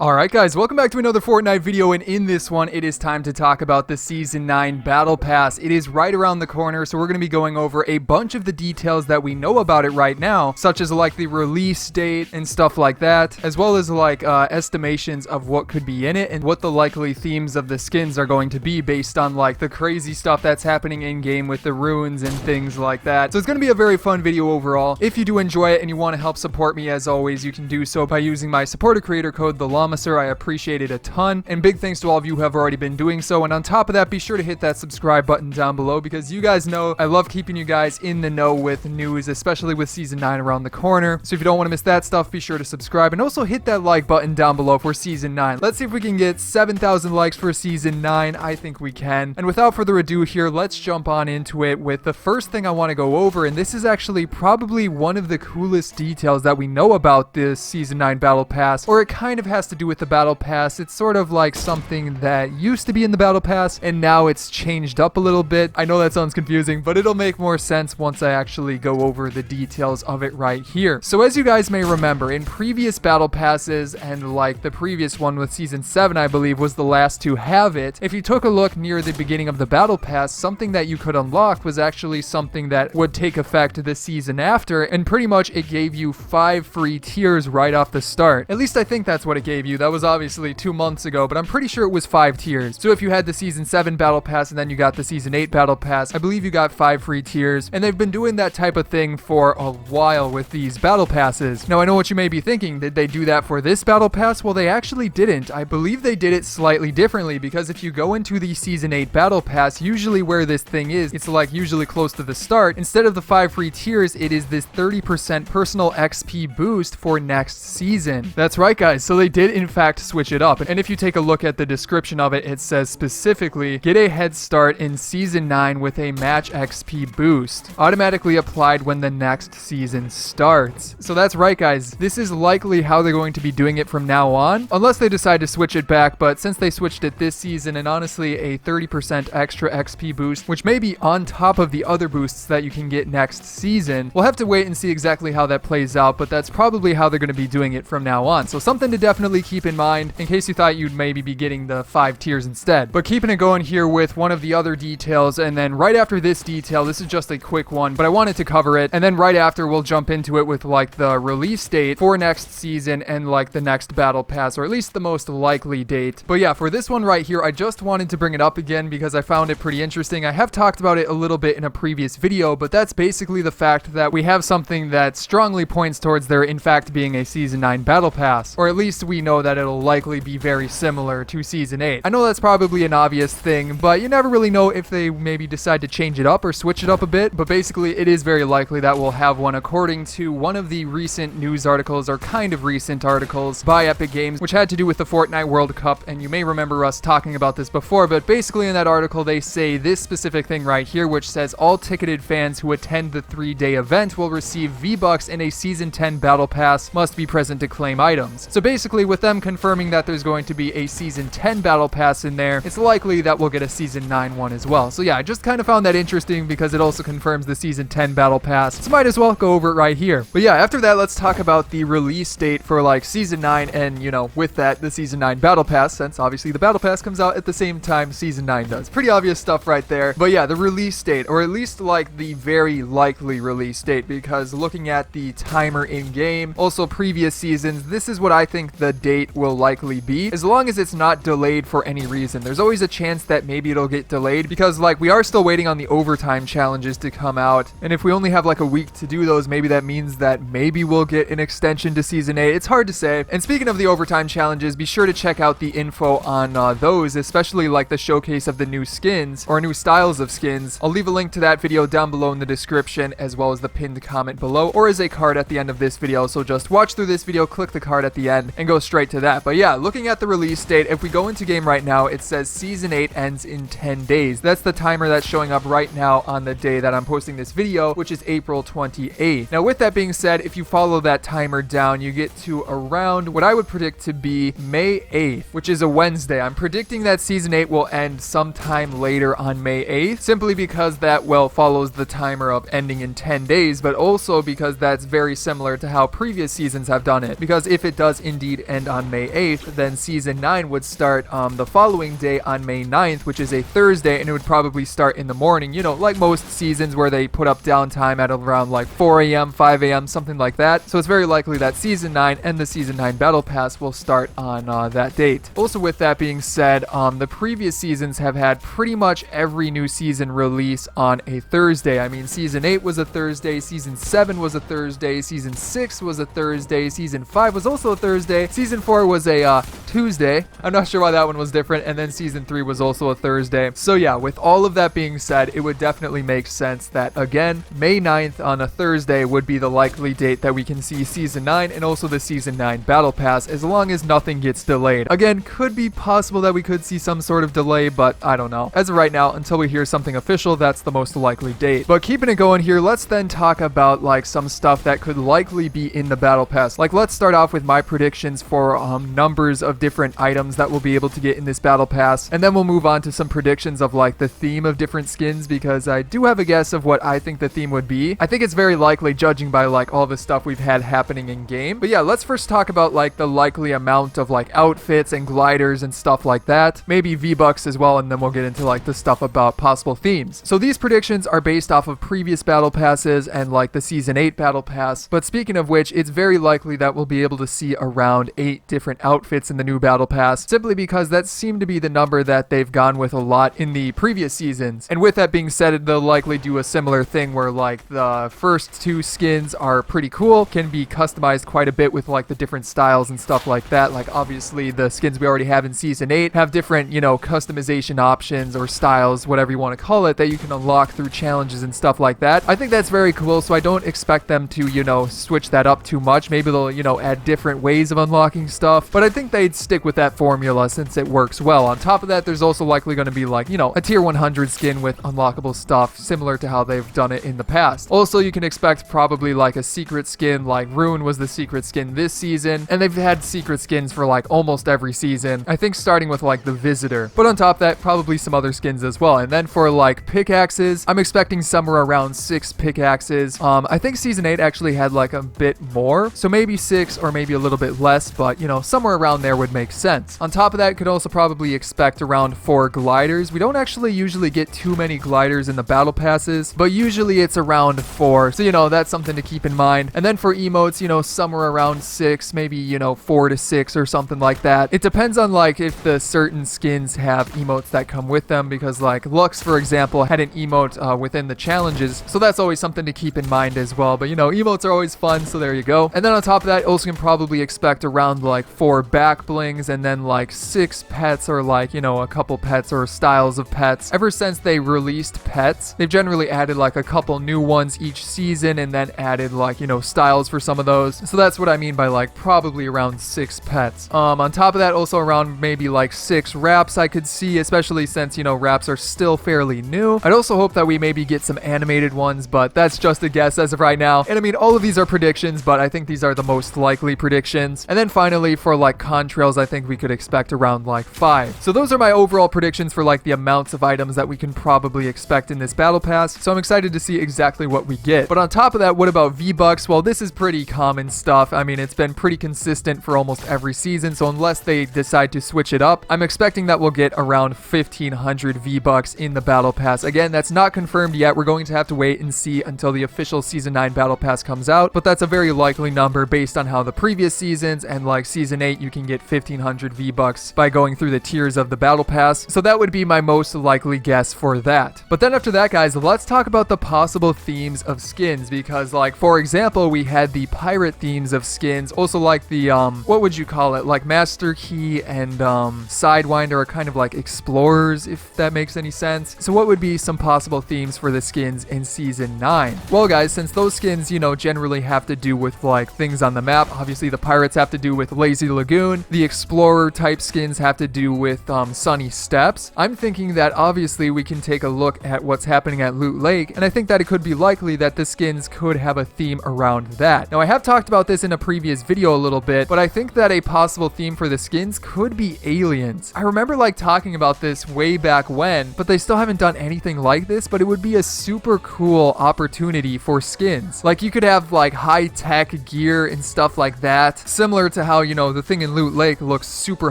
Alright guys, welcome back to another Fortnite video, and in this one, it is time to talk about the Season 9 Battle Pass. It is right around the corner, so we're going to be going over a bunch of the details that we know about it right now, such as like the release date and stuff like that, as well as like estimations of what could be in it and what the likely themes of the skins are going to be based on like the crazy stuff that's happening in-game with the runes and things like that. So it's going to be a very fun video overall. If you do enjoy it and you want to help support me, as always, you can do so by using my supporter creator code TheLlamaSir. I appreciate it a ton, and big thanks to all of you who have already been doing so. And on top of that, be sure to hit that subscribe button down below, because you guys know I love keeping you guys in the know with news, especially with Season 9 around the corner. So if you don't want to miss that stuff, be sure to subscribe, and also hit that like button down below for Season 9. Let's see if we can get 7,000 likes for Season 9. I think we can. And without further ado here, let's jump on into it with the first thing I want to go over, and this is actually probably one of the coolest details that we know about this Season 9 Battle Pass, or it kind of has to do with the Battle Pass. It's sort of like something that used to be in the Battle Pass, and now it's changed up a little bit. I know that sounds confusing, but it'll make more sense once I actually go over the details of it right here. So as you guys may remember, in previous Battle Passes, and like the previous one with Season 7, I believe, was the last to have it, if you took a look near the beginning of the Battle Pass, something that you could unlock was actually something that would take effect the season after, and pretty much it gave you 5 free tiers right off the start. At least I think that's what it gave you. That was obviously 2 months ago, but I'm pretty sure it was 5 tiers. So if you had the Season 7 Battle Pass and then you got the Season 8 Battle Pass, I believe you got 5 free tiers, and they've been doing that type of thing for a while with these Battle Passes. Now I know what you may be thinking, did they do that for this Battle Pass? Well, they actually didn't. I believe they did it slightly differently, because if you go into the Season 8 Battle Pass, usually where this thing is, it's like usually close to the start. Instead of the 5 free tiers, it is this 30% personal XP boost for next season. That's right guys, so they did in fact switch it up. And if you take a look at the description of it, it says specifically, get a head start in Season 9 with a match XP boost, automatically applied when the next season starts. So that's right guys, this is likely how they're going to be doing it from now on, unless they decide to switch it back. But since they switched it this season, and honestly a 30% extra XP boost, which may be on top of the other boosts that you can get next season, we'll have to wait and see exactly how that plays out, but that's probably how they're going to be doing it from now on. So something to definitely keep in mind in case you thought you'd maybe be getting the 5 tiers instead. But keeping it going here with one of the other details, and then right after this detail, this is just a quick one, but I wanted to cover it, and then right after we'll jump into it with like the release date for next season and like the next Battle Pass, or at least the most likely date. But yeah, for this one right here, I just wanted to bring it up again because I found it pretty interesting. I have talked about it a little bit in a previous video, but that's basically the fact that we have something that strongly points towards there in fact being a Season 9 Battle Pass, or at least we know that it'll likely be very similar to Season 8. I know that's probably an obvious thing, but you never really know if they maybe decide to change it up or switch it up a bit, but basically it is very likely that we'll have one, according to one of the recent news articles, or kind of recent articles, by Epic Games, which had to do with the Fortnite World Cup. And you may remember us talking about this before, but basically in that article they say this specific thing right here, which says all ticketed fans who attend the 3-day event will receive V-Bucks in a Season 10 Battle Pass, must be present to claim items. So basically with them confirming that there's going to be a Season 10 Battle Pass in there, it's likely that we'll get a Season 9 one as well. So yeah, I just kind of found that interesting because it also confirms the Season 10 Battle Pass, so might as well go over it right here. But yeah, after that, let's talk about the release date for like Season 9, and you know, with that, the Season 9 Battle Pass, since obviously the Battle Pass comes out at the same time Season 9 does. Pretty obvious stuff right there. But yeah, the release date, or at least like the very likely release date, because looking at the timer in game, also previous seasons, this is what I think the date will likely be, as long as it's not delayed for any reason. There's always a chance that maybe it'll get delayed, because like we are still waiting on the overtime challenges to come out, and if we only have like a week to do those, maybe that means that maybe we'll get an extension to Season 8. It's hard to say. And speaking of the overtime challenges, be sure to check out the info on those, especially like the showcase of the new skins, or new styles of skins. I'll leave a link to that video down below in the description, as well as the pinned comment below, or as a card at the end of this video. So just watch through this video, click the card at the end, and go straight to that. But yeah, looking at the release date, if we go into game right now, it says Season 8 ends in 10 days. That's the timer that's showing up right now on the day that I'm posting this video, which is April 28th. Now with that being said, if you follow that timer down, you get to around what I would predict to be May 8th, which is a Wednesday. I'm predicting that Season 8 will end sometime later on May 8th, simply because that, well, follows the timer of ending in 10 days, but also because that's very similar to how previous seasons have done it. Because if it does indeed end on May 8th, then Season 9 would start the following day on May 9th, which is a Thursday, and it would probably start in the morning, you know, like most seasons where they put up downtime at around like 4 a.m., 5 a.m., something like that. So it's very likely that Season 9 and the Season 9 Battle Pass will start on that date. Also, with that being said, the previous seasons have had pretty much every new season release on a Thursday. I mean, Season 8 was a Thursday, Season 7 was a Thursday, Season 6 was a Thursday, Season 5 was also a Thursday, Season 4 was a Tuesday. I'm not sure why that one was different, and then Season 3 was also a Thursday. So yeah, with all of that being said, it would definitely make sense that, again, May 9th on a Thursday would be the likely date that we can see Season 9 and also the Season 9 Battle Pass, as long as nothing gets delayed. Again, could be possible that we could see some sort of delay, but I don't know. As of right now, until we hear something official, that's the most likely date. But keeping it going here, let's then talk about like some stuff that could likely be in the Battle Pass. Like, let's start off with my predictions for numbers of different items that we'll be able to get in this Battle Pass, and then we'll move on to some predictions of like the theme of different skins, because I do have a guess of what I think the theme would be. I think it's very likely, judging by like all the stuff we've had happening in game. But yeah, let's first talk about like the likely amount of like outfits and gliders and stuff like that, maybe V-Bucks as well, and then we'll get into like the stuff about possible themes. So these predictions are based off of previous Battle Passes and like the Season 8 Battle Pass, but speaking of which, it's very likely that we'll be able to see around 8 different outfits in the new Battle Pass, simply because that seemed to be the number that they've gone with a lot in the previous seasons. And with that being said, they'll likely do a similar thing where like the first 2 skins are pretty cool, can be customized quite a bit with like the different styles and stuff like that. Like, obviously the skins we already have in Season 8 have different, you know, customization options or styles, whatever you want to call it, that you can unlock through challenges and stuff like that. I think that's very cool, so I don't expect them to, you know, switch that up too much. Maybe they'll, you know, add different ways of unlocking stuff, but I think they'd stick with that formula since it works well. On top of that, there's also likely going to be like, you know, a tier 100 skin with unlockable stuff, similar to how they've done it in the past. Also, you can expect probably like a secret skin, like Rune was the secret skin this season, and they've had secret skins for like almost every season, I think, starting with like the Visitor. But on top of that, probably some other skins as well. And then for like pickaxes, I'm expecting somewhere around 6 pickaxes. I think Season 8 actually had like a bit more, so maybe 6 or maybe a little bit less, but you know, somewhere around there would make sense. On top of that, could also probably expect around 4 gliders. We don't actually usually get too many gliders in the Battle Passes, but usually it's around 4, so you know, that's something to keep in mind. And then for emotes, you know, somewhere around 6, maybe, you know, 4 to 6 or something like that. It depends on like if the certain skins have emotes that come with them, because like Lux, for example, had an emote within the challenges, so that's always something to keep in mind as well. But you know, emotes are always fun, so there you go. And then on top of that, also can probably expect around like 4 back blings, and then like 6 pets, or like, you know, a couple pets or styles of pets. Ever since they released pets, they've generally added like a couple new ones each season, and then added like, you know, styles for some of those. So that's what I mean by like probably around 6 pets. On top of that, also around maybe like 6 wraps I could see, especially since, you know, wraps are still fairly new. I'd also hope that we maybe get some animated ones, but that's just a guess as of right now. And I mean, all of these are predictions, but I think these are the most likely predictions. And then finally, for like contrails, I think we could expect around like 5. So those are my overall predictions for like the amounts of items that we can probably expect in this Battle Pass. So I'm excited to see exactly what we get. But on top of that, what about V-Bucks? Well, this is pretty common stuff. I mean, it's been pretty consistent for almost every season, so unless they decide to switch it up, I'm expecting that we'll get around 1,500 V-Bucks in the Battle Pass. Again, that's not confirmed yet. We're going to have to wait and see until the official Season 9 Battle Pass comes out, but that's a very likely number based on how the previous seasons and like Season 8, you can get 1,500 V-Bucks by going through the tiers of the Battle Pass. So that would be my most likely guess for that. But then after that, guys, let's talk about the possible themes of skins, because like, for example, we had the pirate themes of skins, also like the, what would you call it? Like Master Key and Sidewinder are kind of like explorers, if that makes any sense. So what would be some possible themes for the skins in Season 9? Well, guys, since those skins, you know, generally have to do with like things on the map, obviously the pirates have to do with Lazy Lagoon, the the explorer type skins have to do with sunny steppes. I'm thinking that obviously we can take a look at what's happening at Loot Lake, and I think that it could be likely that the skins could have a theme around that. Now, I have talked about this in a previous video a little bit, but I think that a possible theme for the skins could be aliens. I remember like talking about this way back when, but they still haven't done anything like this, but it would be a super cool opportunity for skins. Like you could have like high-tech gear and stuff like that, similar to how, you know, the thing in Loot Lake looks super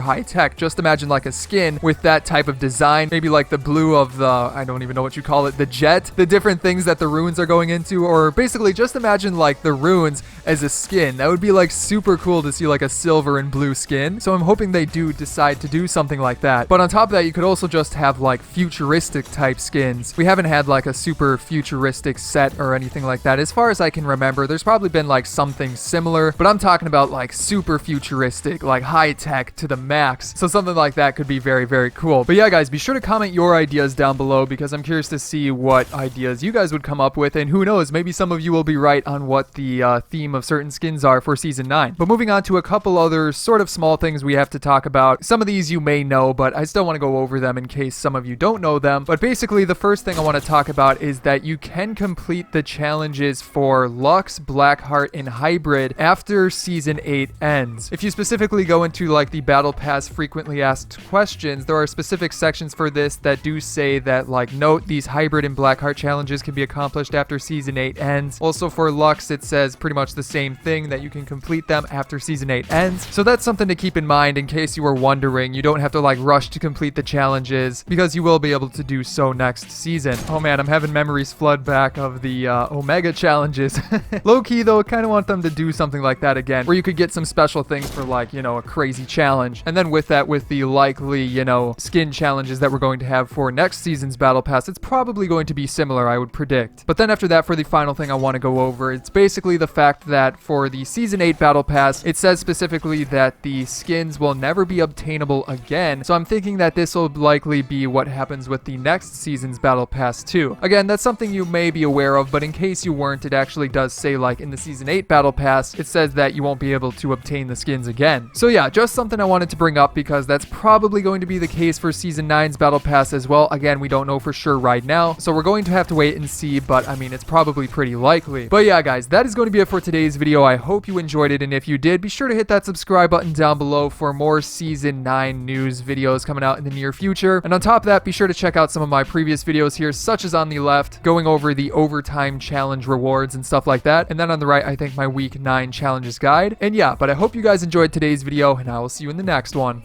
high-tech. Just imagine like a skin with that type of design, maybe like the blue of the, I don't even know what you call it, the jet, the different things that the runes are going into, or basically just imagine like the runes as a skin. That would be like super cool to see like a silver and blue skin. So I'm hoping they do decide to do something like that. But on top of that, you could also just have like futuristic type skins. We haven't had like a super futuristic set or anything like that. As far as I can remember, there's probably been like something similar, but I'm talking about like super futuristic, like high tech to the max. So something like that could be very, very cool. But yeah, guys, be sure to comment your ideas down below because I'm curious to see what ideas you guys would come up with. And who knows, maybe some of you will be right on what the theme of certain skins are for Season 9. But moving on to a couple other sort of small things we have to talk about. Some of these you may know, but I still want to go over them in case some of you don't know them. But basically, the first thing I want to talk about is that you can complete the challenges for Lux, Blackheart, and Hybrid after Season 8 ends. If you specifically go into like the Battle Pass frequently asked questions, there are specific sections for this that do say that like, note, these Hybrid and Blackheart challenges can be accomplished after Season 8 ends. Also for Lux, it says pretty much the same thing, that you can complete them after Season 8 ends. So that's something to keep in mind in case you were wondering. You don't have to like rush to complete the challenges because you will be able to do so next season. Oh man, I'm having memories flood back of the Omega challenges. Low-key though, kind of want them to do something like that again, where you could get some special things for like, you know, a crazy challenge. And then with that, with the likely, you know, skin challenges that we're going to have for next season's Battle Pass, it's probably going to be similar, I would predict. But then after that, for the final thing I want to go over, it's basically the fact that for the Season 8 Battle Pass, it says specifically that the skins will never be obtainable again. So I'm thinking that this will likely be what happens with the next season's Battle Pass too. Again, that's something you may be aware of, but in case you weren't, it actually does say like in the Season 8 Battle Pass, it says that you won't be able to obtain the skins again. So yeah, just something I wanted to bring up because that's probably going to be the case for Season 9's Battle Pass as well. Again, we don't know for sure right now, so we're going to have to wait and see, but I mean, it's probably pretty likely. But yeah, guys, that is going to be it for today's video. I hope you enjoyed it, and if you did, be sure to hit that subscribe button down below for more Season 9 news videos coming out in the near future. And on top of that, be sure to check out some of my previous videos here, such as on the left, going over the overtime challenge rewards and stuff like that. And then on the right, I think my week 9 challenges guide. And yeah, but I hope you guys enjoyed today's video, and I will see you in the next one.